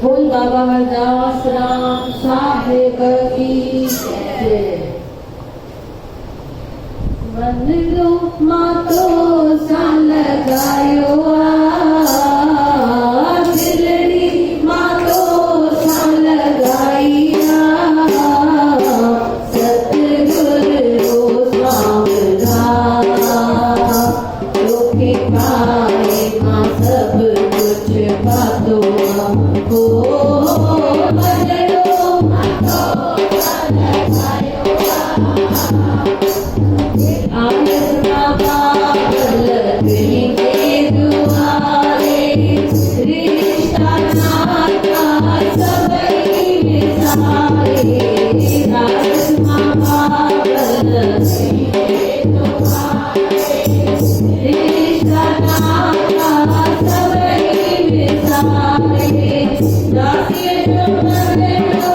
बोल बाबा हरदास राम साहेब की जय। मंदिरो मातो साल गायो दिलड़ी मातो साल गाइया सतगुरु सामरा लोके पाए मां सब कुछ बातों हमको मंदिरो मातो साल गायो आनंदा बाबल के दुआरे रिश्ता नाता सबई मिसारे आनंदा बाबल के दुआरे रिश्ता नाता सबई मिसारे दासी जो मंदिरो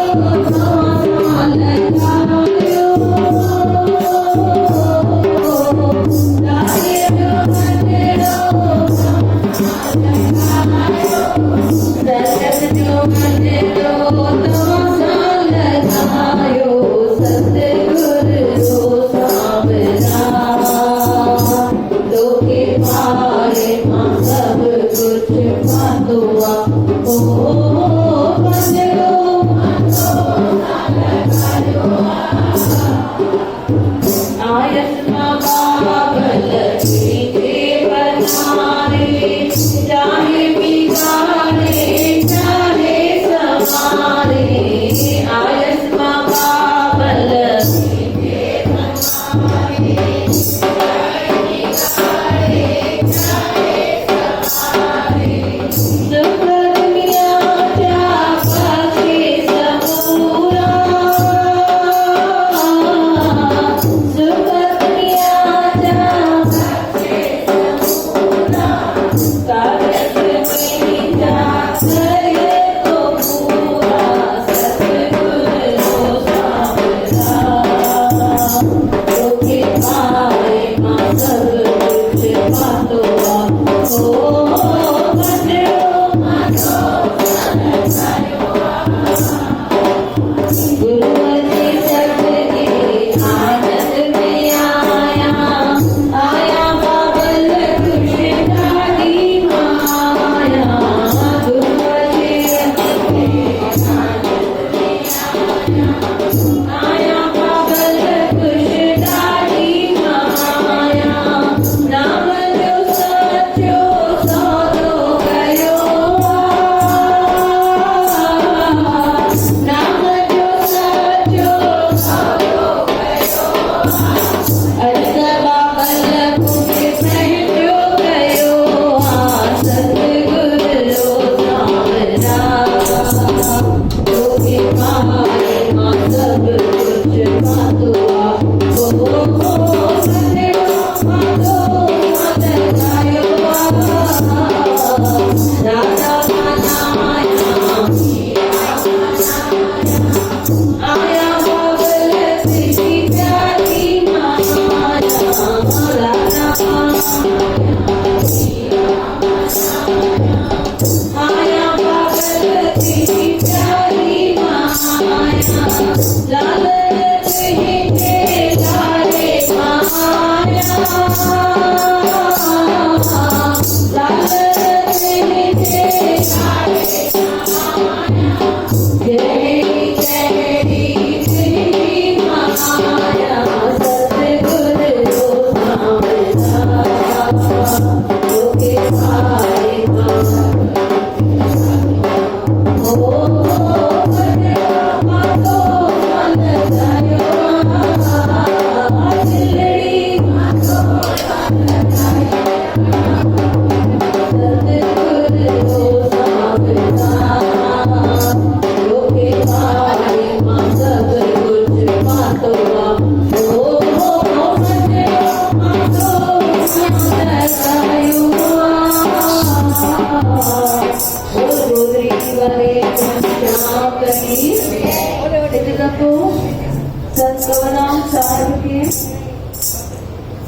साल गायो चाहे बिगाड़े चाहे संवारे आयस बाबल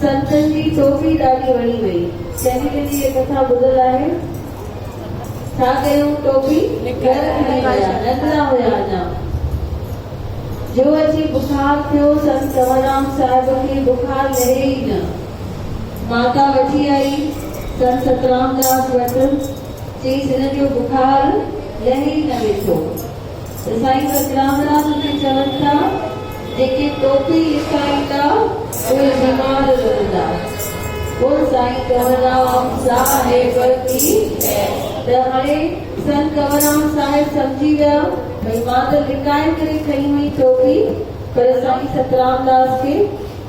संतन की टोपी ॾाढी वणी वई। कंहिंजी ये कथा ॿुधल आहे। छा कयूं? टोपी घर खणी विया, नंढड़ा हुया अञा। जो अची बुखार थियो, संत कंवरराम साहिब खे बुखार लहे ई न। माता वठी आई संत सतराम दास वटि, चईसि हिन जो बुखार लहे ई न वेठो। त साईं सतराम दास खे चवनि था, जेके टोपी लिकाईंदा उहे बीमार रहंदा। बोल साईं कंवरराम साहिब की। त हाणे संत कंवरराम साहिब सम्झी विया भई मां त लिकाए करे खई हुई टोपी, पर साईं सतराम दास खे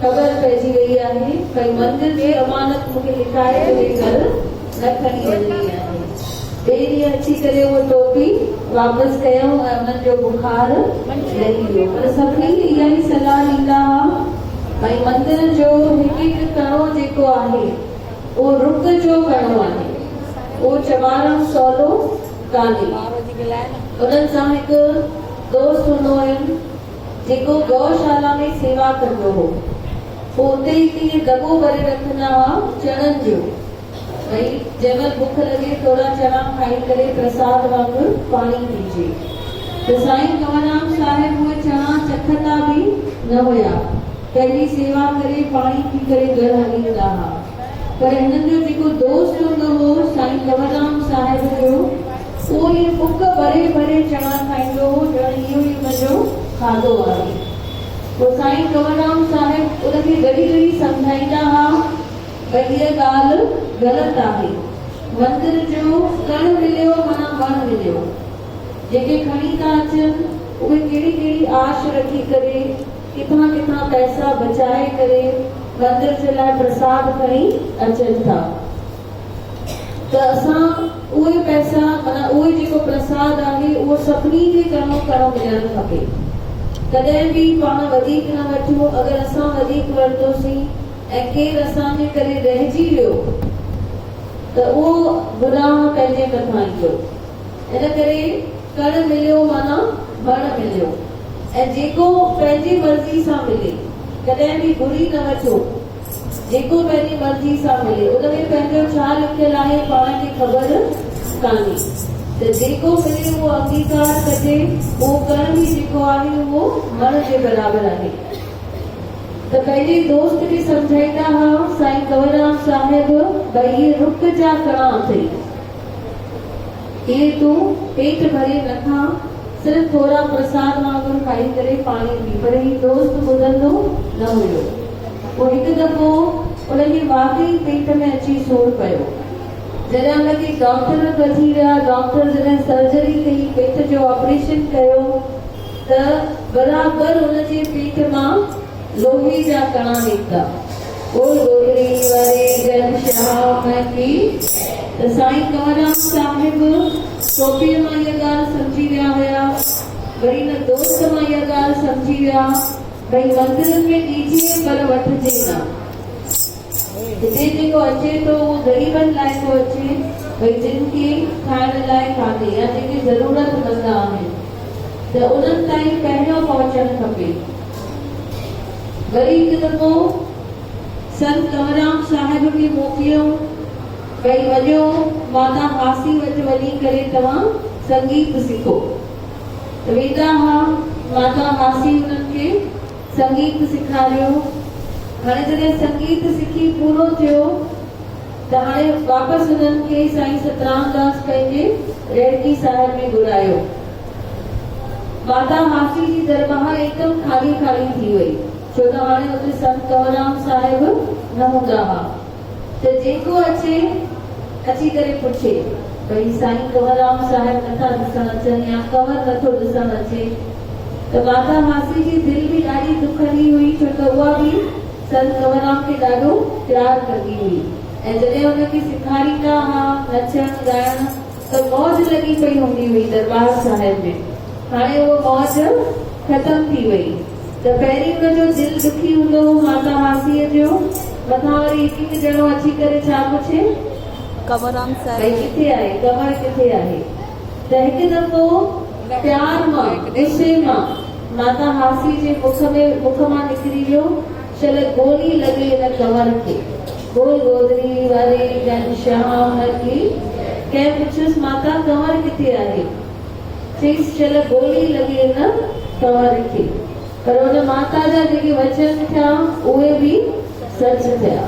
ख़बर पइजी वई आहे भई मंदिर जी अमानत मूंखे लिकाए करे घर न खणी वञणी आहे। ॿिए ॾींहुं अची करे उहो टोपी वापसि कयऊं ऐं उन्हनि जो बुखार लही वियो। पर सभिनी इहा ई सलाह ॾींदा हुआ भई मंदिर जो हिकु हिकु कणो जेको आहे उहो रुख जो कणो आहे, उहो चवारणु सवलो कान्हे। उन्हनि सां हिकु दोस्त हूंदो हुयुमि जेको गौशाला में सेवा कंदो हो। पोइ उते ई कीअं दॿो भरे रखंदा हुआ चणनि जो, भई जंहिंमहिल बुख लॻे थोरा चणा खाई करे प्रसाद वांगुरु पाणी पीजे। त साईं कंवरराम साहिब उहे चणा चखंदा बि न हुया, पंहिंजी सेवा करे पाणी पी करे घर हली वेंदा हुआ। पर हिननि जो जेको दोस्त हूंदो हो साईं कंवरराम साहिब जो, उहो इहे बुख भरे भरे चणा खाईंदो हो, ॼण इहो ई हुनजो खाधो आहे। पोइ साईं कंवरराम साहिब उनखे घड़ी घड़ी सम्झाईंदा हुआ भई हीअ ॻाल्हि ग़लति आहे। मंदिर जो कण मिलियो माना वण मिलियो। जेके खणी था अचनि उहे कहिड़ी कहिड़ी आश रखी करे किथां किथां पैसा बचाए करे मंदिर जे लाइ प्रसाद खणी अचनि था। त असां उहे पैसा माना उहे जेको प्रसाद आहे उहो सभिनी खे कणो कणो मिलणु खपे। कॾहिं बि पाण वधीक न वठूं। अगरि असां वधीक वरितोसीं ऐं केरु असांजे करे रहिजी वियो त उहो गुनाह पंहिंजे मथां ईंदो। इन करे कण मिलियो माना वण मिलियो। ऐं जेको पंहिंजी मर्ज़ी सां मिले, कॾहिं बि घुरी न वठो। जेको पंहिंजी मर्ज़ी सां मिले उन में पंहिंजो छा लिखियलु आहे पाण खे ख़बर कान्हे। त जेको मिले उहो अंगीकार कजे। उहो कण बि जेको आहे उहो वण जे बराबरि आहे। त पंहिंजे दोस्त खे सम्झाईंदा हुआ साईं कंवरराम साहिब भई इहे रुख जा कणा अथई, इहे तूं पेट भरे न खा, सिर्फ़ थोरा प्रसाद वांगुरु खाई करे पाणी पी। पर ही दोस्त ॿुधंदो न हुयो। पोइ हिकु दफ़ो उनखे वाकई पेट में अची सूर पियो। जॾहिं उनखे डॉक्टर वठी विया, डॉक्टर जॾहिं सर्जरी कई, पेट जो ऑपरेशन कयो, त बराबरि उनजे पेट मां लोहे जा कणा निकिता। बोल गोगरी वारे जन श्याम की। त साईं कंवरराम साहिब टोपीअ मां इहा ॻाल्हि सम्झी विया हुया, वरी न दोस्त मां इहा ॻाल्हि सम्झी विया भई मंदिरनि में ॾिजे पर वठिजे न। हिते जेको अचे थो उहो ग़रीबनि लाइ थो अचे, भई जिन खे खाइण लाइ कान्हे या जेके ज़रूरतमंद आहिनि, त उन्हनि ताईं पहिरियों पहुचणु खपे। वरी हिकु दफ़ो संत कंवरराम साहिब खे मोकिलियो भई वञो माता हासी वटि वञी करे तव्हां संगीत सिखो। त वेंदा हुआ, माता हासी उन्हनि खे संगीत सेखारियो। हाणे जॾहिं संगीत सिखी पूरो थियो त हाणे वापसि उन्हनि खे साईं सतराम दास पंहिंजे रेड़की साहिब में घुरायो। माता हासी जी दरबार एकदम खाली खाली थी वई, छो त हाणे उते संत कंवरराम साहिब न हूंदा हुआ। त जेको अचे अची करे पुछे भई साईं कंवरराम साहिब नथा ॾिसण अचनि या कंवर नथो ॾिसण अचे। त माता हासी जी दिलि बि ॾाढी दुखंदी हुई, छो त उहा बि संत कंवरराम खे ॾाढो प्यार कंदी हुई। ऐं जॾहिं हुनखे सेखारींदा हुआ नचण ॻाइण त मौज लॻी पई हूंदी हुई दरबार साहिब में। हाणे उहो मौज ख़तम थी वई। त पहिरीं हुनजो दिलि दुखी हूंदो हो माता हासीअ जो। मथां वरी हिकु हिकु ॼणो अची करे छा पुछे कंवरराम साहिब भई किथे आहे, कंवर किथे आहे। त हिकु दफ़ो प्यार मां गुस्से मां माता हासी जे मुख मां निकिरी वियो, चल गोली लॻी हिन कंवर खे। गोल गोदरी वारे घनश्याम की कंहिं पुछियुसि माता कंवर किथे आहे? चईसि चल गोली लॻी न कंवर खे। पर उन माता जा जेके वचन थिया उहे बि सच थिया।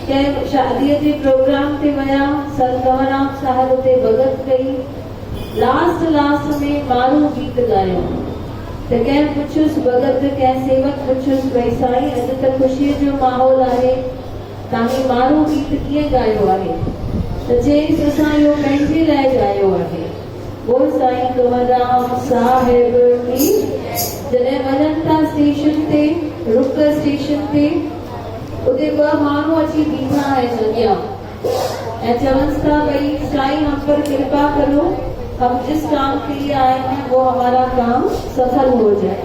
कंहिं शादीअ जे प्रोग्राम ते विया, संत कंवरराम साहिब उते भॻत कई। लास्ट में मारू गीत ॻायो त कंहिं पुछियुसि भॻत कंहिं सेवक पुछियुसि भई साईं अॼु त ख़ुशीअ जो माहौल आहे, तव्हां मारू गीत कीअं ॻायो आहे? त चईसि असां इहो पंहिंजे लाइ ॻायो आहे। बोल साईं कंवरराम साहिब की। जॾहिं वञनि था स्टेशन ते, रुक स्टेशन ते, उते ॿ माण्हू अची बीठा आहिनि अॻियां ऐं चवनि था भई साईं हम पर कृपा करो, हम जिस काम के लिए आए हैं वो हमारा काम सफल हो जाए।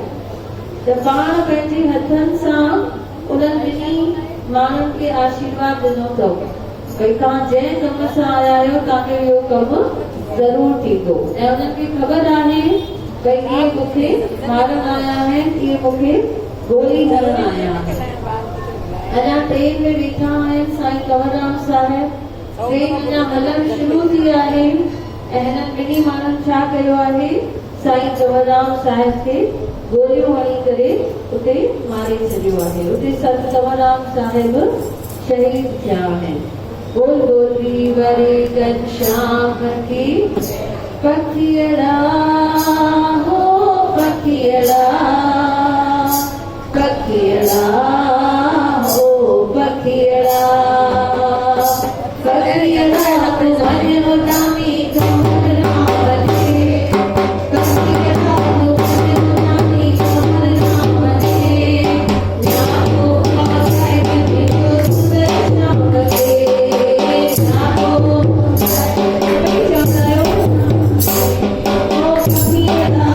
त पाण पंहिंजे हथनि सां उन्हनि ॿिन्ही माण्हुनि खे आशीर्वाद ॾिनो अथव भई तव्हां जंहिं कम सां आया आहियो तव्हांखे इहो कमु ज़रूरु थींदो। ऐं उन्हनि खे ख़बर आहे भई इहे मूंखे मारण आया आहिनि, इहे मूंखे गोली हणण आया आहिनि। अञा ट्रेन में वेठा आहिनि साईं कंवरराम साहिब, ट्रेन अञा हलणु शुरू थी आहे ऐं हिननि ॿिन्ही माण्हुनि छा कयो आहे, साईं कंवरराम साहिब खे गोलियूं हणी करे उते मारे छॾियो आहे। उते संत कंवरराम साहिब शहीद थिया आहिनि। बोल गोली वारे घनश्याम की। पखियड़ा हो पखियड़ा, पखियड़ा हो पखियड़ा, पखियड़ा तुम्हारे नामी कंवरराम के, पखियड़ा तुम्हारे नामी कंवरराम के, जाओ साहिब के श्याम के, जाओ पखियड़ा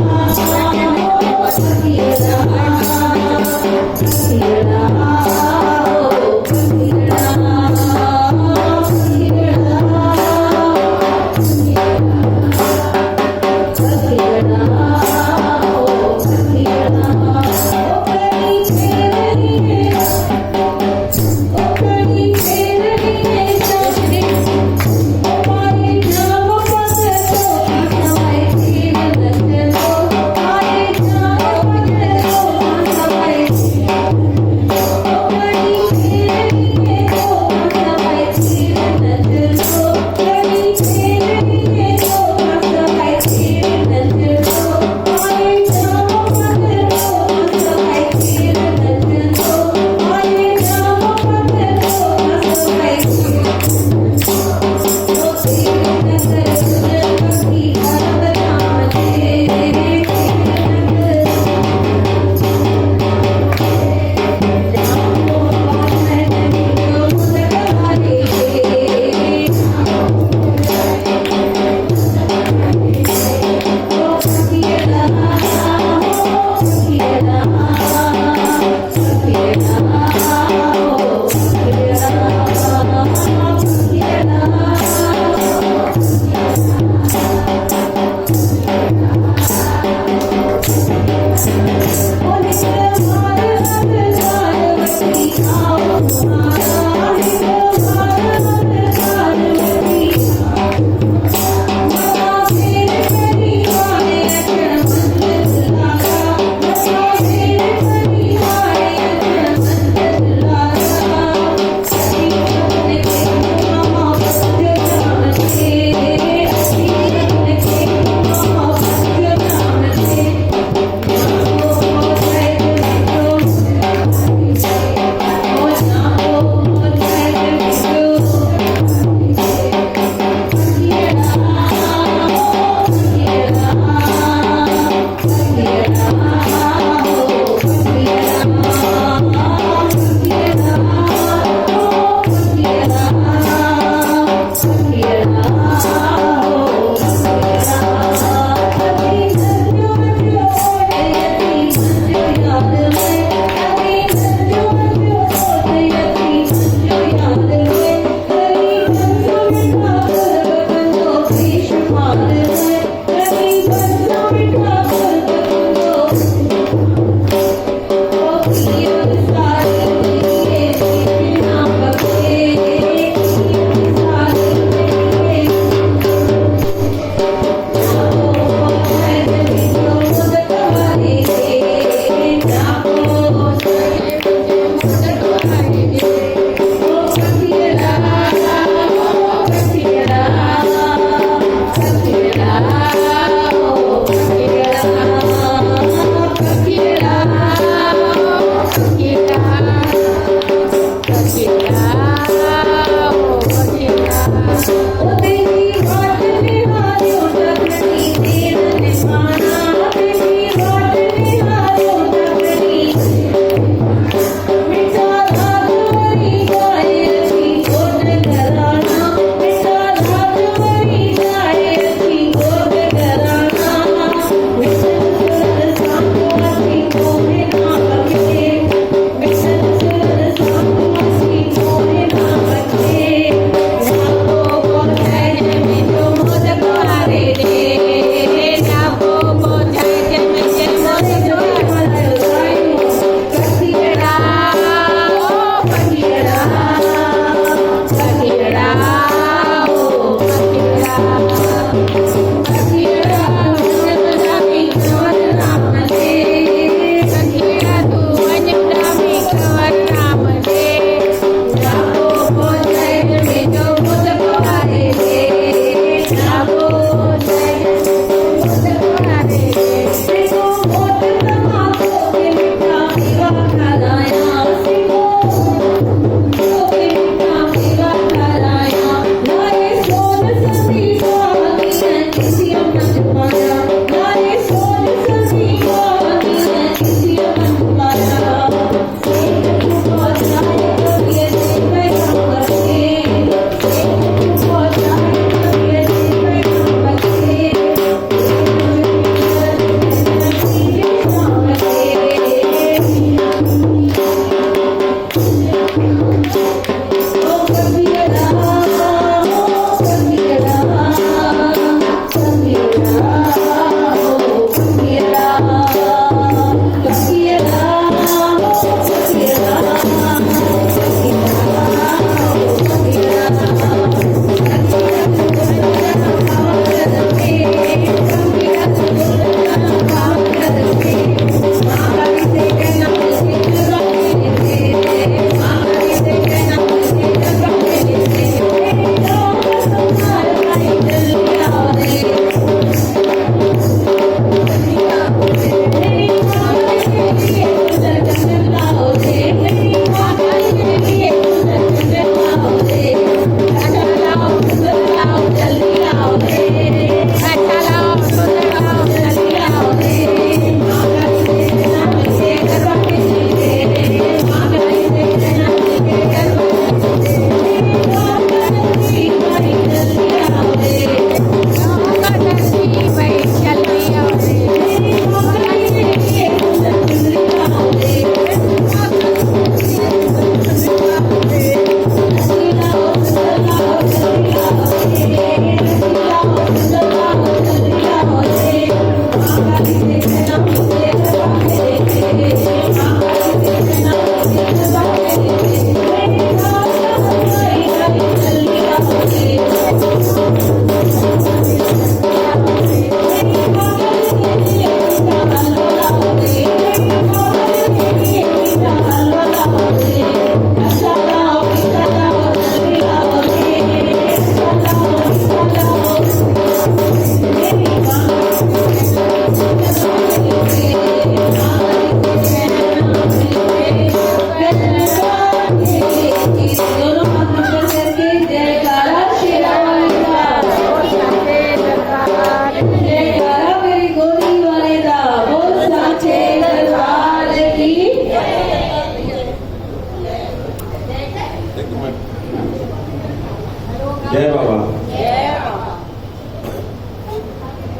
जय बाबा।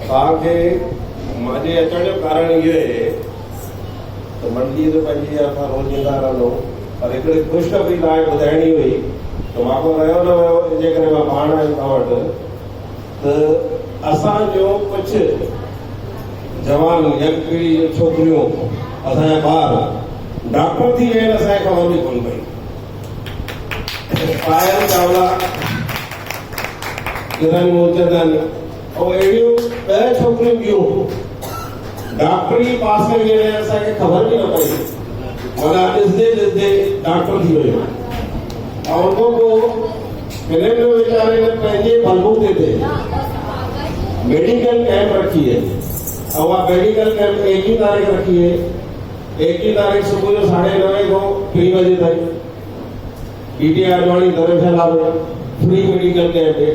तव्हांखे मुंहिंजे अचण जो कारण इहो आहे त मंडी त पंहिंजी असां रोज़ ईंदा रहंदो, पर हिकिड़ी ख़ुशख़बरी तव्हांखे ॿुधाइणी हुई त मां को रहियो न वियो, इन करे मां पाण आयुमि तव्हां वटि। त असांजो कुझु जवान यंग पीढ़ी जूं छोकिरियूं, असांजा ॿार डॉक्टर थी विया आहिनि, असांखे ख़बर बि कोन पई। पायल चावला, किरण मूलचंदानी ऐं अहिड़ियूं 10 छोकिरियूं ॿियूं डॉक्टरी पास करे वियूं आहिनि, असांखे ख़बर बि न पई। माना ॾिसंदे ॾिसंदे डॉक्टर थी वियो। ऐं उन पोइ हिननि जो वीचारे ने पंहिंजे बलबूते ते मेडिकल कैंप रखी है। और वह मेडिकल कैंप 1 तारीख रखी है। 1 तारीख सुबह जो 9:30 को 3 बजे तक पीटीआई आडवाणी धर्मशाला में फ्री मेडिकल कैंप है।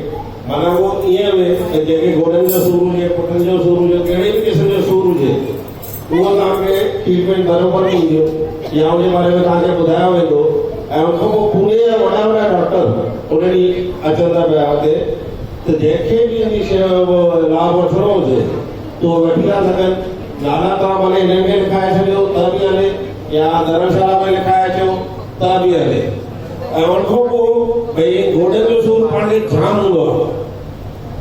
माना वो ईअं में जेके गोॾनि जो सूरु हुजे, पुठनि जो सूरु हुजे, कहिड़े बि क़िस्म जो सूरु हुजे, उहो तव्हांखे ट्रीटमेंट बराबरि ॾींदो या उनजे बारे में तव्हांखे ॿुधायो वेंदो। ऐं उन खां पोइ पुणे जा वॾा वॾा डॉक्टर उन ॾींहुं अचनि था पिया हुते, त जंहिंखे बि इन शइ जो लाभ वठिणो हुजे त उहो वठी था सघनि। नाला तव्हां भले हिननि खे लिखाए छॾियो त बि हले, या धर्मशाला में लिखाए अचो त बि हले। ऐं उन खां पोइ भई गोॾनि जो सूरु पाण खे जाम हूंदो आहे,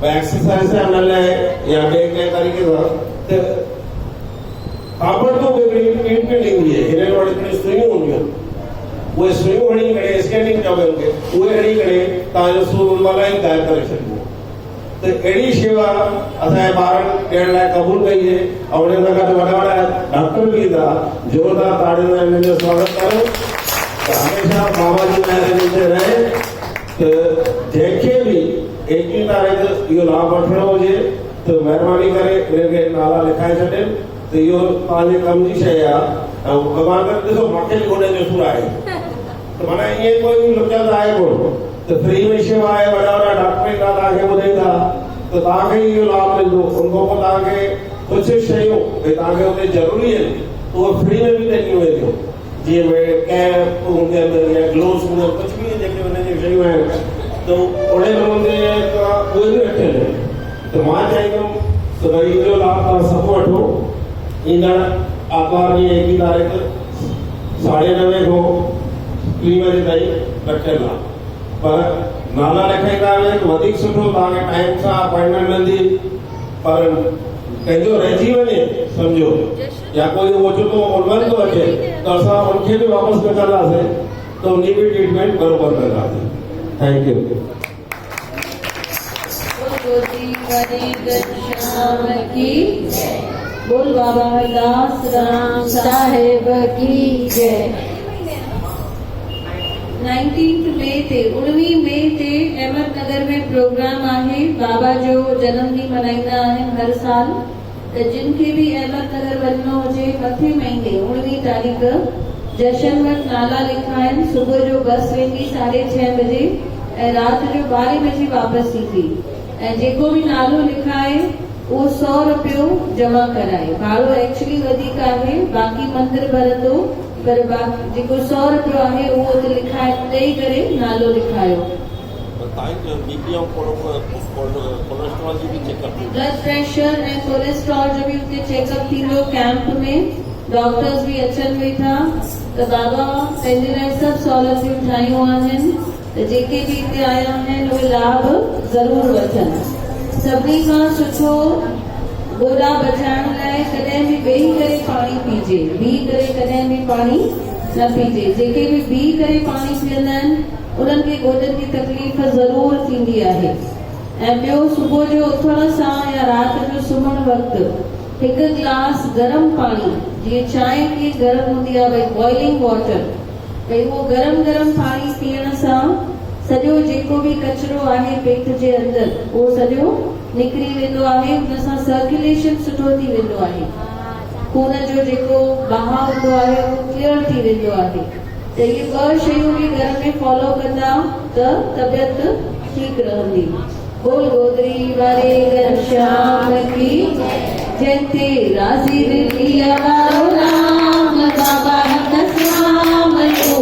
भई एक्सरसाइज़ न लाइ या ॿिए कंहिं तरीक़े सां त ताबड़तोड़ हिकिड़ी ट्रीटमेंट ईंदी आहे। हिननि वटि हिकिड़ियूं सुइयूं हूंदियूं आहिनि, उहे सुइयूं हणी करे स्कैनिंग चवंदा आहिनि, उहे हणी करे तव्हांजो सूरु मलाई गायब करे छॾिबो। त अहिड़ी शेवा असांजे ॿारनि ॾियण लाइ क़बूल कई आहे। ऐं उन सां गॾु वॾा वॾा डॉक्टर बि ईंदा, ज़ोरदार ताड़ियुनि सां हिननि जो स्वागत करो। हमेशा बाबा जी महिर रहे। त जंहिंखे बि 1 तारीख़ इहो लाभ वठिणो हुजे त महिरबानी करे हिनखे नाला लिखाए छॾनि। त इहो पंहिंजे कम जी शइ आहे। ऐं भॻवान करे ॾिसो, मूंखे बि गोॾनि जो सूरु आहे, त माना ईअं कोई लुचंद आहे कोन। त फ्री में शेवा आहे, वॾा वॾा डॉक्टर ईंदा तव्हांखे ॿुधाईंदा, त तव्हांखे इहो लाभ मिलंदो। उन खां पोइ तव्हांखे कुझु शयूं भई तव्हांखे हुते ज़रूरी आहिनि उहे फ्री में बि ॾिनियूं वेंदियूं, जीअं भई कैप हूंदे आहिनि या ग्लोव्स हूंदा आहिनि, कुझु बि जेके हुन जी शयूं आहिनि, त ओड़े नमूने उहे बि रखियल आहिनि। त मां चाहींदुमि त भई इहो लाभ तव्हां सभु वठो। ईंदड़ आर्तवार ॾींहुं 1 तारीख़ 9:30 खां 3 बजे ताईं रखियल आहे। पर नाला लिखाईंदा वञनि वधीक सुठो, तव्हांखे टाइम सां अपॉइंटमेंट मिलंदी। पर कंहिंजो रहिजी वञे सम्झो, या कोई ओचितो उलझन थो अचे, त असां उनखे बि वापसि न कंदासीं, त उन बि ट्रीटमेंट बराबरि कंदासीं। Thank you. बोल बाबा हरदास राम साहेब की जय। 19 मई ते 19 मई ते अहमदनगर में प्रोग्राम आहे। बाबा जो जन्मदिन मल्हाईंदा आहिनि हर साल। त जिनखे भी अहमदनगर वञिणो हुजे, मथे महीने 19 तारीख़ जशन वटि नाला लिखाइनि। सुबुह जो बस वेंदी 6:30 बजे ऐं राति जो 12 बजे वापसि ईंदी। ऐं जेको बि नालो लिखाए उहो 100 रुपयो जमा कराए। भाड़ो एक्चुअली वधीक आहे, बाक़ी मंदिर भरंदो, पर बाक़ी जेको 100 रुपयो आहे उहो उते लिखाए ॾेई करे नालो लिखायो। ब्लड प्रेशर ऐं कोलेस्ट्रॉल जो भी उते चेकअप थींदो कैंप में। डॉक्टर्स भी अचनि वेठा। त बाबा पंहिंजे लाइ सभु सहूलियतूं ठाहियूं आहिनि, त जेके भी हिते आया आहिनि उहे लाभ ज़रूर वठनि। सभिनी खां सुठो गोॾा बचाइण लाइ कॾहिं बि वेही करे पाणी पीजे, बीह करे कॾहिं बि पाणी न पीजे। जेके भी बीह करे पाणी पीअंदा आहिनि उन्हनि खे गोॾनि जी तकलीफ़ ज़रूर थींदी आहे। ऐं ॿियो, सुबुह जो उथण सां या राति जो सुम्हण वक़्तु 1 गिलास गरम पाणी, जीअं चांहि कीअं गरम हूंदी आहे, भई बॉइलिंग वाटर, भई उहो गरम गरम पाणी पीअण सां सॼो जेको भी कचरो आहे पेट जे अंदरि उहो सॼो निकिरी वेंदो आहे। उन सां सर्कुलेशन सुठो थी वेंदो आहे, खून जो जेको बहाव हूंदो आहे उहो क्लियर थी वेंदो आहे। त इहे 2 शयूं भी घर में फॉलो कंदा त तबियत ठीक रहंदी। बोल गोदरी वारे घनश्याम की जयते राजी दिलिया राम बाबा हरदास राम को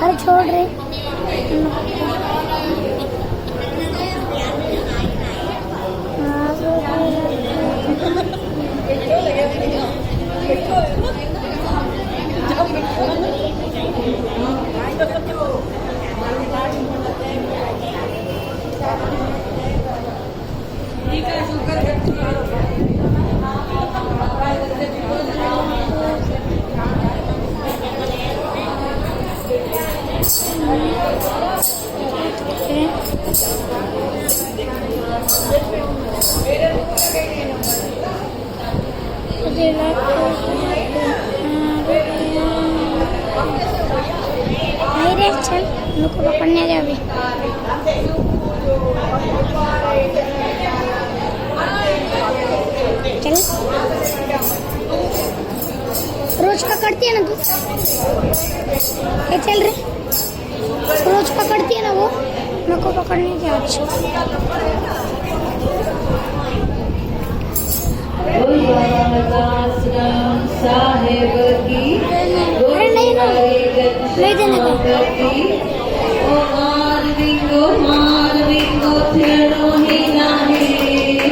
अरे छोड़ रहे नहीं रे चल उनको पकड़ने जा भी चल रोज पकड़ती है ना तू ये चल रे रोज पकड़ती है ना वो मेरे को पकड़ने जा साहेब की अरे नहीं ना ले देने का ओ मारविंगो थेड़ो ही नाही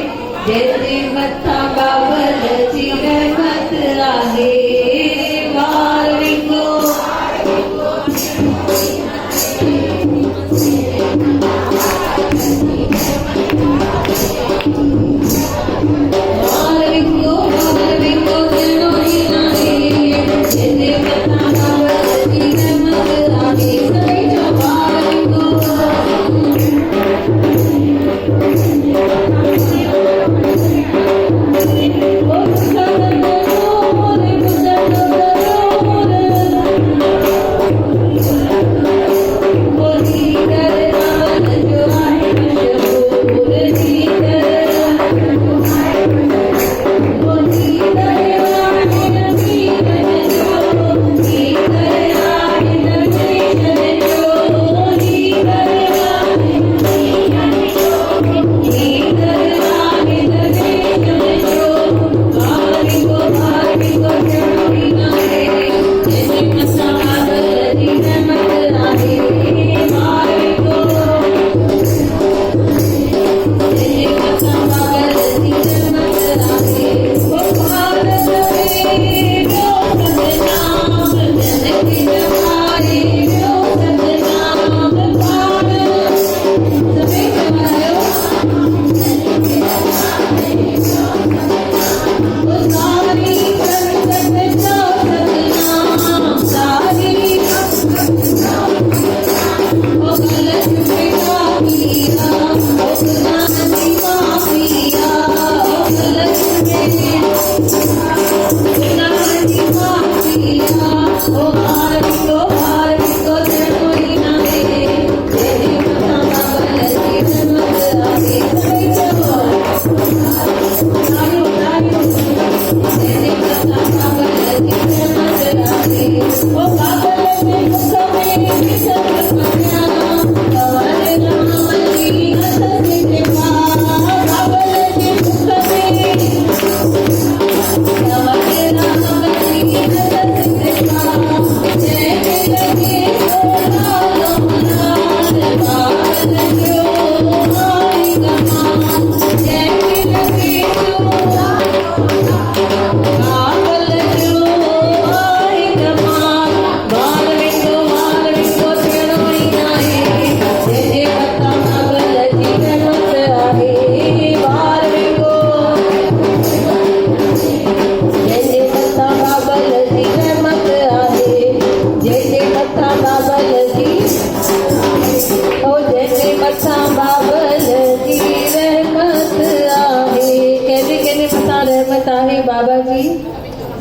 जैसे मथा बाबल चिर मत आहे मारविंगो Oh,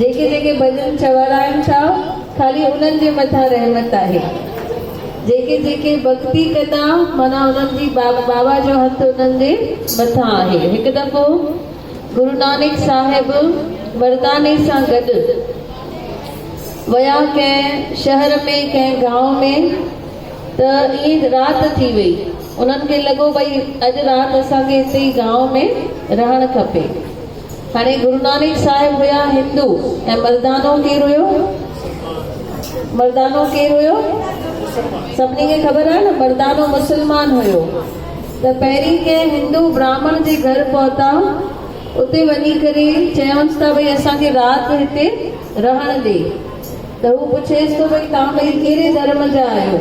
जेके जेके भॼन चवराइनि था ख़ाली उन्हनि जे मथां रहमत आहे। जेके जेके भक्ति कंदा माना उन्हनि जी बाबा जो हथ उन्हनि जे मथां आहे। हिकु दफ़ो गुरु नानक साहिब मर्दाने सां गॾु विया कंहिं शहर में कंहिं गांव में, त ईअं राति थी वई। उन्हनि खे लॻो भई अॼु राति असांखे हिते ई गांव में रहणु खपे। हाणे गुरु नानक साहिब हुया हिंदू ऐं मर्दानो केरु हुयो? मर्दानो केरु हुयो? सभिनी खे ख़बर आहे न, मर्दानो मुस्लमान हुयो। त पहिरीं कंहिं हिंदू ब्राह्मण जे घर पहुता, उते वञी करे चयोसि था भई असांखे राति हिते रहण ॾे। त हू पुछेसि थो भई तव्हां भई कहिड़े धर्म जा आहियो?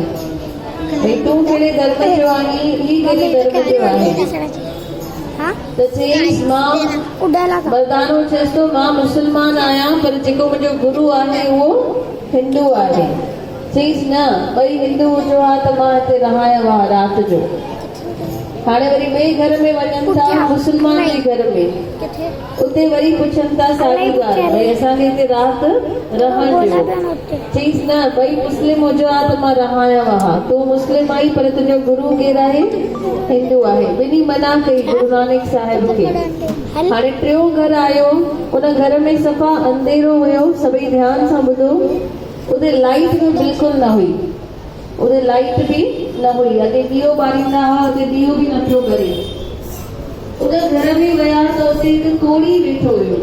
भई तूं कहिड़े धर्म जो आहीं, ही कहिड़े धर्म जो आहे? त चयईसि मां, मर्दानो चएसि थो मां मुस्लमान आहियां, पर जेको मुंहिंजो गुरु आहे उहो हिंदू आहे। चयईसि न, ॿई हिंदू हुजो हा त मां हिते रहायो आहे राति जो। हाणे वरी ॿिए घर में वञनि था, मुस्लमान जे घर में, उते वरी पुछनि था साॻी ॻाल्हि भई असांखे हिते राति रहण ॾियो। चयईसि न, भई मुस्लिम हुजो हा त मां रहायो हा, तूं मुस्लिम आई पर तुंहिंजो गुरु केरु आहे? हिंदू आहे। ॿिन्ही मना कई गुरु नानक साहिब खे। हाणे टियों घर आयो, उन घर में सफ़ा अंधेरो हुयो। सभई ध्यान सां ॿुधो, उते लाइट बि बिल्कुलु न हुई। उते लाइट बि न हुई। अॻे ॾीओ ॿारींदा हुआ, उते ॾीओ बि नथो करे। उन घर में विया त उते हिकु कोड़ी वेठो हुयो,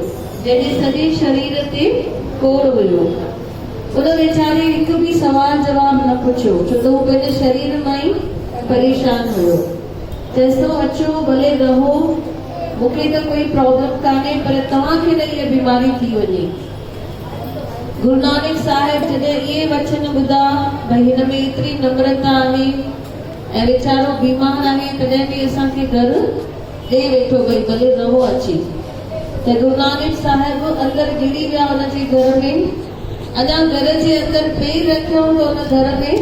जंहिंजे सॼे शरीर ते कोड़ हुयो। उन वीचारे हिकु बि सवाल जवाब न पुछियो, छो त हू पंहिंजे शरीर मां ई परेशान हुयो। चएसि थो अचो भले रहो, मूंखे त कोई प्रॉब्लम कान्हे, पर तव्हांखे न इहा बीमारी थी वञे। गुरु नानक साहिब जॾहिं इहे वचन ॿुधा भई हिन में एतिरी नम्रता आहे ऐं वीचारो बीमार आहे, तॾहिं बि असांखे घर ॾे वेठो भई भले रहो अची। त गुरु नानक साहिब अंदरि गिरी विया हुनजे घर में। अञा घर जे अंदरि पेर रखियो त हुन घर में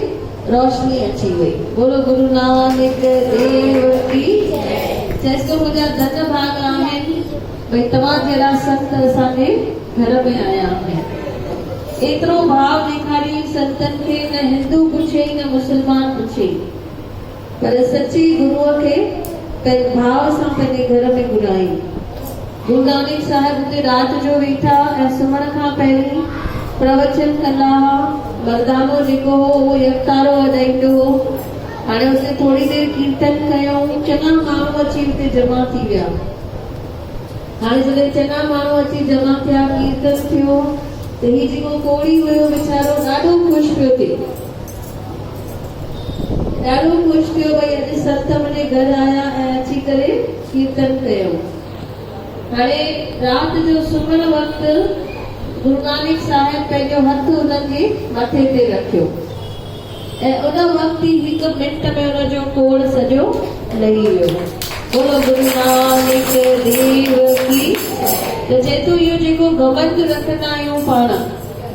रोशनी अची वई। बोलो गुरु नानक देव की। चएसि थो मुंहिंजा धन भाग आहिनि भई तव्हां जहिड़ा संत असांजे घर में आया आहिनि। एतिरो भाव ॾेखारी संतनि खे, न हिंदू पुछे न मुस्लमान पुछे, पर सची गुरूअ खे पंहिंजे भाव सां पंहिंजे घर में घुराई। गुरु नानक साहिब हुते राति जो वेठा ऐं सुम्हण खां पहिरीं प्रवचन कंदा हुआ। मर्दानो जेको हो उहो यकतारो वॼाईंदो हो। हाणे हुते थोरी देरि कीर्तन कयूं, चङा माण्हू अची हुते जमा थी विया। हाणे जॾहिं चङा माण्हू अची जमा थिया, कीर्तन थियो, त ही जेको कोड़ी हुयो वीचारो ॾाढो ख़ुशि पियो थिए। ॾाढो ख़ुशि थियो भई अॼु संत मुंहिंजे घर आया ऐं अची करे कीर्तन कयो। हाणे राति जो सुम्हण वक़्तु गुरु नानक साहिब पंहिंजो हथ उन्हनि जे मथे ते रखियो ऐं उन वक़्तु ई हिकु मिंट में उनजो कोड़ सॼो लही वियो। बोलो गुरु नानक देव की। त चए थो इहो जेको घमंड रखंदा आहियूं पाण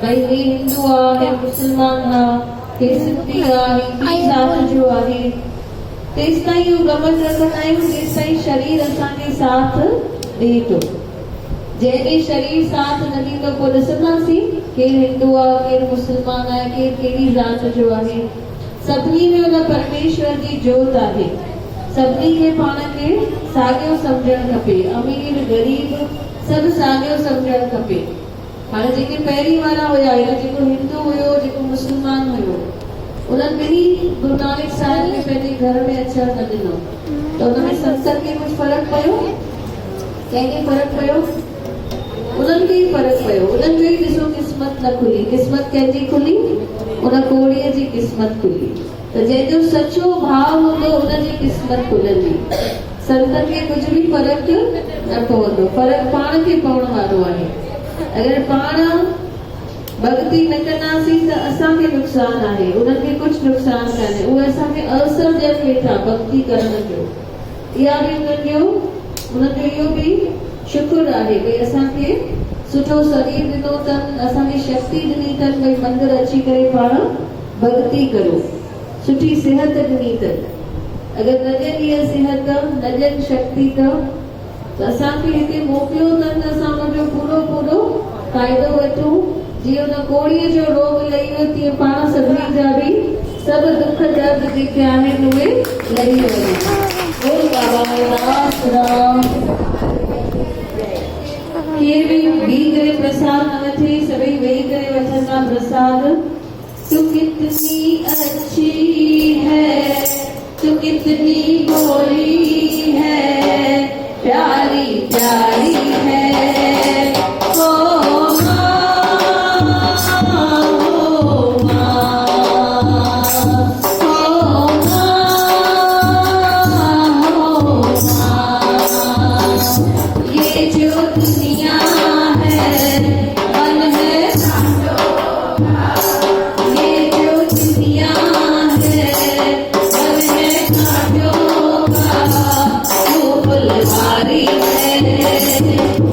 भई ही हिंदू आहे, हे मुस्लमान आहे, हे सिंधी आहे, ॿी ज़ात जो आहे, तेसि ताईं इहो घमंड रखंदा आहियूं जेसि ताईं शरीर असांखे साथ ॾिए थो। जंहिं शरीर साथ न ॾींदो पोइ ॾिसंदासीं केरु हिंदू आहे, केरु मुस्लमान आहे, केरु कहिड़ी ज़ात जो आहे। सभिनी में उन परमेश्वर जी जोत आहे। सभिनी खे पाण खे साॻियो सम्झणु खपे। अमीर ग़रीब सभु साॻियो सम्झणु खपे। हाणे जेके पहिरीं वारा हुया, जेको हिंदू हुयो, जेको मुस्लमान हुयो, उन्हनि ॿिन्ही गुरु नानक साहिब खे पंहिंजे घर में अचणु न ॾिनो। त उनमें संतनि खे कुझु फ़र्क़ु पियो? कंहिंखे फ़र्क़ु पियो? उन्हनि खे ई फ़र्क़ु पियो। उन्हनि जो ई ॾिसो क़िस्मत न खुली। क़िस्मत कंहिंजी खुली? उन कोड़ीअ जी क़िस्मत खुली। त जंहिंजो सचो भाव हूंदो उनजी क़िस्मत खुलंदी। संतनि खे कुझु बि फ़र्क़ु न पवंदो। फ़र्क़ु पाण खे पवण वारो आहे। अगरि पाण भक्ति न कंदासीं त असांखे नुक़सानु आहे, उन्हनि खे कुझु नुक़सानु कान्हे। उहे असांखे अवसर ॾियनि वेठा भक्ति करण जो। इहा बि उन्हनि जो इहो बि शुक्र आहे भई असांखे सुठो शरीर ॾिनो अथनि, असांखे शक्ति ॾिनी अथनि भई मंदरु अची करे पाण भक्ति करो। सुठी सिहत ॾिनी अथनि। अगरि न ॾियनि इहा सिहत, न ॾियनि शक्ति त असांखे हिते मोकिलियो अथनि त असां हुनजो पूरो पूरो फ़ाइदो वठूं। जीअं उन कोड़ीअ जो रोग लही वियो तीअं पाण सभिनी जा बि सभु दुख दर्द जेके आहिनि उहे लही वञनि। बोल बाबा दास राम। केर बि बीह करे प्रसाद न वठे, सभई वेही करे वठंदा प्रसाद। तू कितनी अच्छी है, तू कितनी भोली है, प्यारी प्यारी है। ओ माँ, ओ माँ, ओ माँ, ये जो दुनिया है मन है, ये जो दुनिया है मन है कांटों का, वो फुलवारी है।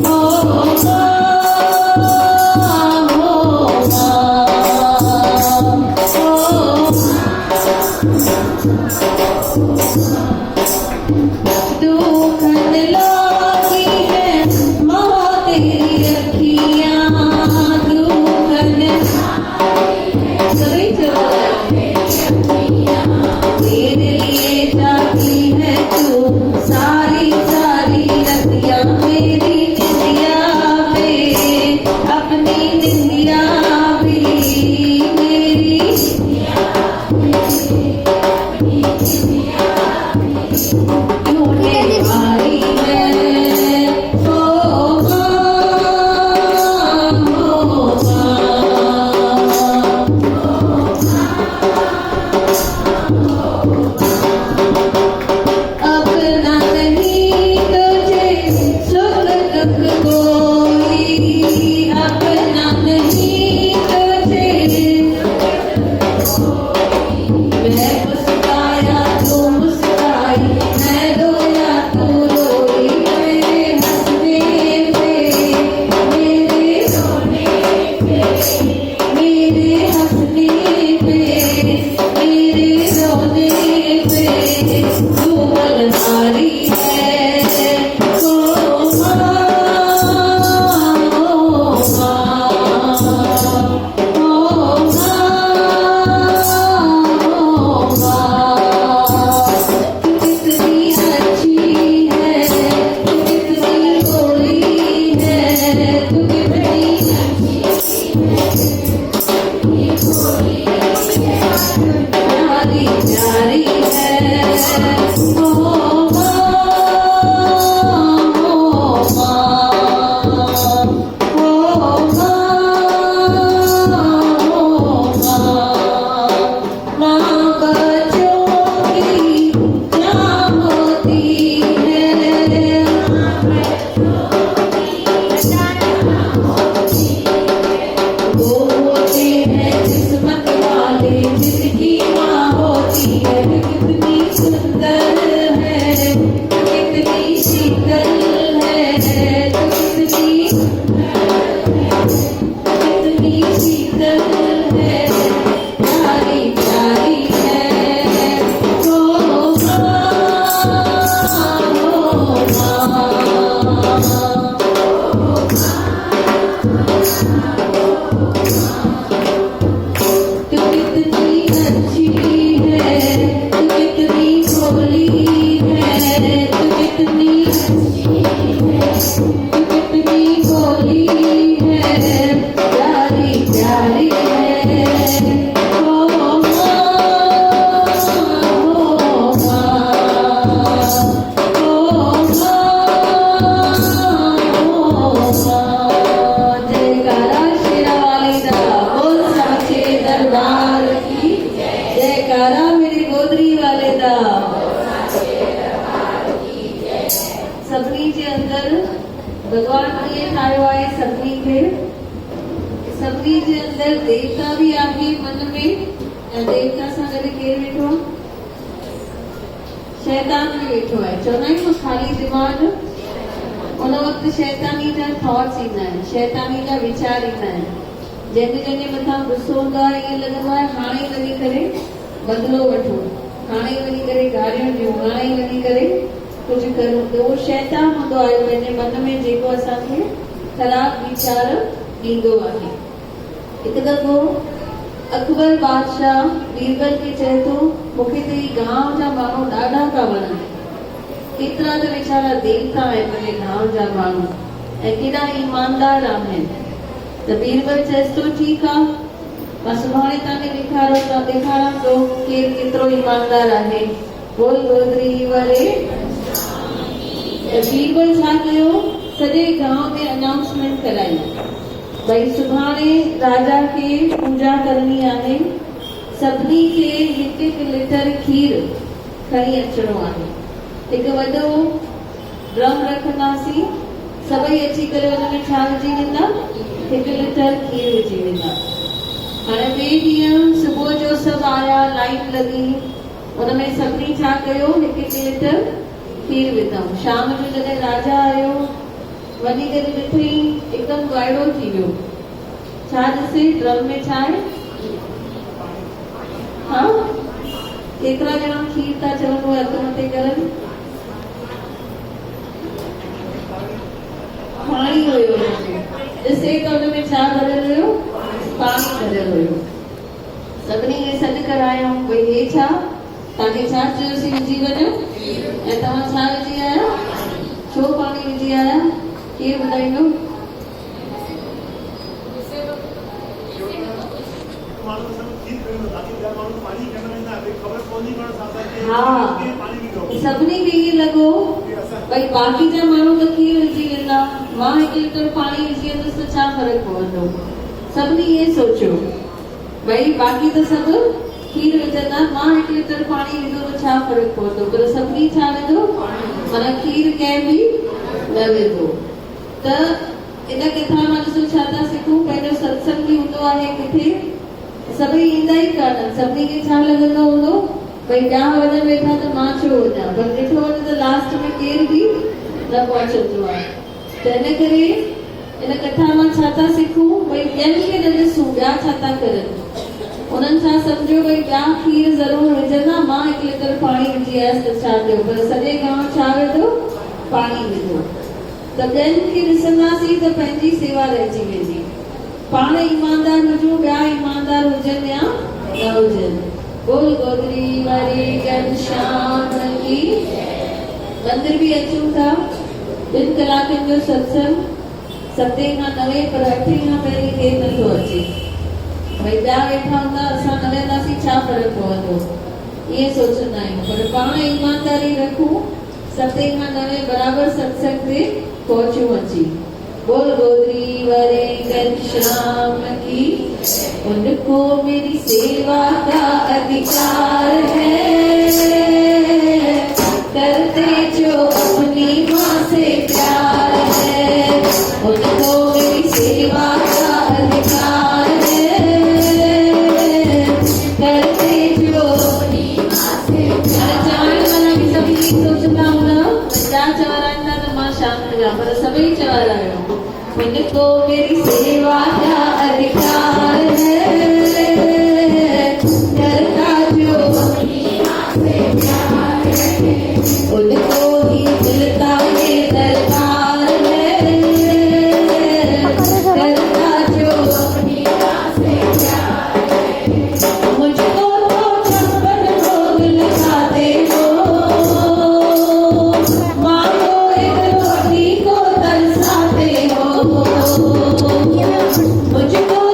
ओ दुखन लागी है माँ तेरी अखियाँ, दुखन सभी तेरे लिए जाती है तू सारी सारी रतियाँ, मेरी निंदिया पे अपनी निंदिया भी, मेरी ढूंढने वाली है। ओ अपना नहीं तुझे सुख दुख कोई, अपना नहीं तुझे। मैं मुस्काया तू मुस्काई, मैं रोया तू रोई, मेरे हंसने पे, मेरे रोने पे, मेरे हंसने पे, मेरे रोने पे तू बलहारी है। ओ माँ, ओ माँ, ओ माँ, तू कितनी अच्छी है, तू कितनी भोली है, तू कितनी प्यारी प्यारी है। ओ माँ, ओ माँ, ओ माँ, माँ का जोगी क्या होती है, वो होते हैं किस्मत वाले जिनकी माँ होती है। कितनी सुंदर है, कितनी शीतल है, कितनी कितनी शीतल है, प्यारी प्यारी है। ओ माँ, ओ तू कितनी अच्छी है, तू कितनी भोली है, तू कितनी भोली है, प्यारी प्यारी है। ओ माँ, ओ माँ, ओ माँ, जयकारा शेरावाली दा, बोल साचे दरबार की जयकारा, मेरी गोदरी वाले दा। सभिनी जे अंदर भगवान कीअं ठाहियो आहे, सभिनी खे, सभिनी जे अंदर देवता बि आहे मन में, ऐं देवता सां गॾु केरु वेठो आहे, शैतान बि वेठो आहे। चवंदा आहियूं ख़ाली दिमाग़, उन वक़्तु शैतानी जा थॉट्स ईंदा आहिनि, शैतानी जा वीचार ईंदा आहिनि। जंहिंजे जंहिंजे मथां गुस्सो हूंदो आहे, ईअं लॻंदो आहे हाणे ई वञी करे बदिलो वठो, हाणे ई वञी करे गारियूं ॾियूं, हाणे ई वञी करे कुझु करूं। त उहो शैतान हूंदो आहे पंहिंजे मन में जेको असांखे ख़राब वीचार ॾींदो आहे। हिकु दफ़ो अकबर बादशाह बीरबल खे चए थो मूंखे त ही गांव जा माण्हू ॾाढा था वणनि, केतिरा त वीचारा देवता आहिनि मुंहिंजे गांव जा माण्हू ऐं केॾा ईमानदार आहिनि। त बीरबल चएसि थो ठीकु आहे, मां सुभाणे तव्हांखे ॾेखारां थो केरु केतिरो ईमानदार आहे। बोल गोदरी वारे। बीरबल छा कयो, सॼे गांव में अनाउंसमेंट कराई भई सुभाणे राजा खे पूजा करणी आहे, सभिनी खे हिकु हिकु लीटर खीर खणी अचिणो आहे। हिकु वॾो ड्रम रखंदासीं, सभई अची करे हुन में छा विझी वेंदा, हिकु लीटर खीर विझी वेंदा। हाणे ॿिए ॾींहुं सुबुह जो सभु आया, लाइट लॻी, हुन में सभिनी छा कयो, हिकु हिकु लीटर खीर विधऊं। शाम जो जॾहिं राजा आयो वञी करे ॾिठई हिकदमि वाइड़ो थी वियो। छा ॾिसे, ड्रम में छा आहे? हा, केतिरा ॼणा खीर था चवनि, उहे हथ मथे करनि। पाणी हुयो ॾिसे त हुन में छा भरियल हुयो, पाणी भरियल हुयो। सभिनी खे सॾु करायूं भई हे छा, तव्हांखे छा चयोसीं विझी वञो ऐं तव्हां छा विझी आया, छो पाणी विझी आया, केरु ॿुधाईंदो? हा, सभिनी खे ईअं लॻो भई बाक़ी जा माण्हू त खीर विझी वेंदा, मां हिकु लीटर पाणी विझी वेंदुसि त छा फ़र्क़ु पवंदो। सभिनी ईअं सोचियो भई बाक़ी त सभु खीर विझंदा, मां हिकु लीटर पाणी विझो त छा फ़र्क़ु पवंदो, पर सभिनी छा विधो, माना खीर कंहिं बि न विधो। त इन कथा मां ॾिसो छा था सिखूं, पंहिंजो सत्संग बि हूंदो आहे किथे, सभई ईंदा ई कान्हनि, सभिनी खे छा लॻंदो हूंदो भई ॿिया वञनि वेठा त मां छो वञा, पर ॾिठो वञे त लास्ट में केरु बि न पहुचंदो आहे। त इन करे इन कथा मां छा था सिखूं, भई ॿियनि खे न ॾिसूं ॿिया छा था करनि, उन्हनि छा सम्झो भई ॿिया खीर ज़रूरु विझंदा, मां हिकु लीटर पाणी विझी आयसि त छा थियो, पर सॼे गांव छा विधो, पाणी विधो। त ॿियनि खे ॾिसंदासीं त पंहिंजी सेवा रहिजी वेंदी। पाण ईमानदार हुजूं, ॿिया ईमानदार हुजनि या न हुजनि। बोल गोदरी वारी घनश्याम की। मंदिर बि अचूं था, 2 कलाकनि जो सत्संग, 7 खां 9, पर 8 खां पहिरीं केरु नथो अचे। भई ॿिया वेठा हूंदा, असां न वेंदासीं, छा फ़र्क़ु पवंदो, ईअं सोचंदा आहियूं। पर पाण ईमानदारी रखूं, 7 खां 9 बराबरि सत्संग ते पहुचूं अची। बोल गोदरी वारे घनश्याम की। उनको मेरी सेवा का अधिकार है, करते जो अपनी माँ से प्यार है। उनको मेरी सेवा का अधिकार है, करते जो अपनी माँ से प्यार। चवण वाला बि सभी सोचंदा हूंदा छा चवराईंदा त मां शांत जा, पर सभई चवरायो उनको मेरी सेवा का अधिकार है, करता जो अपनी माँ से प्यार है, उनको ही मिलता ये दरबार है, करता जो अपनी माँ से प्यार है। मुझको तो 56 भोग लगाते हो, माँ को एक रोटी को तरसाते हो। मुझको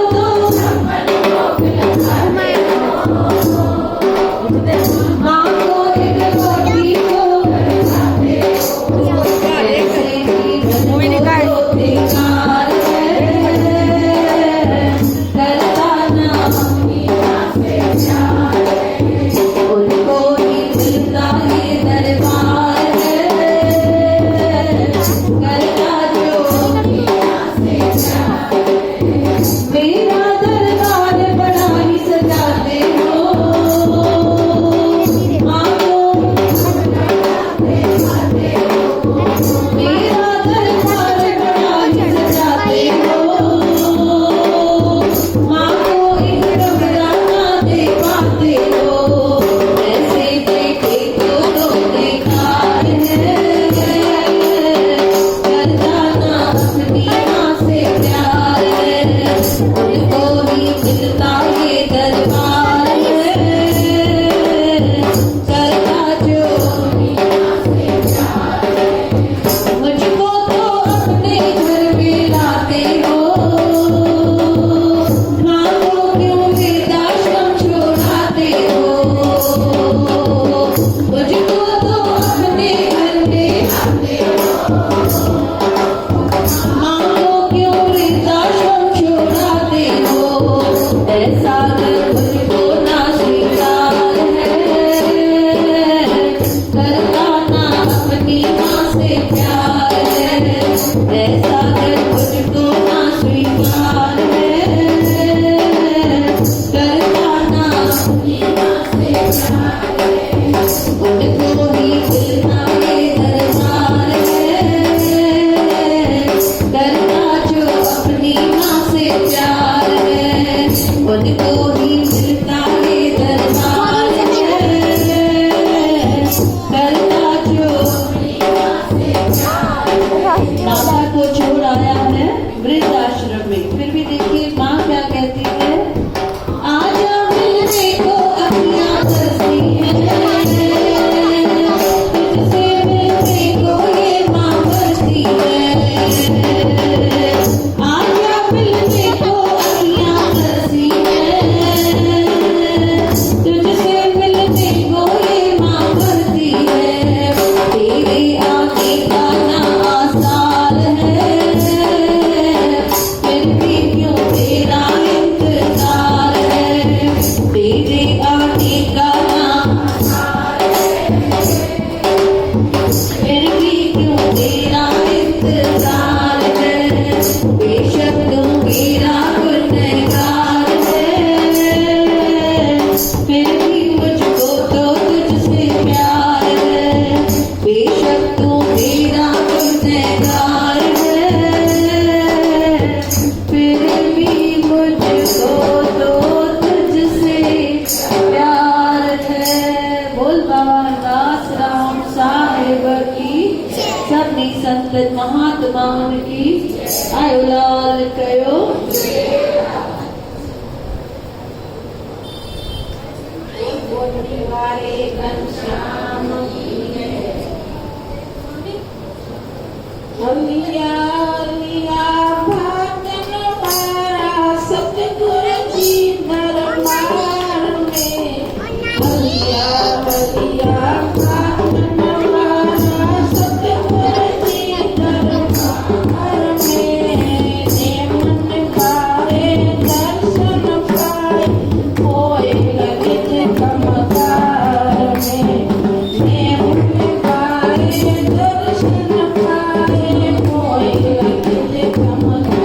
आयो लाल कयो वारे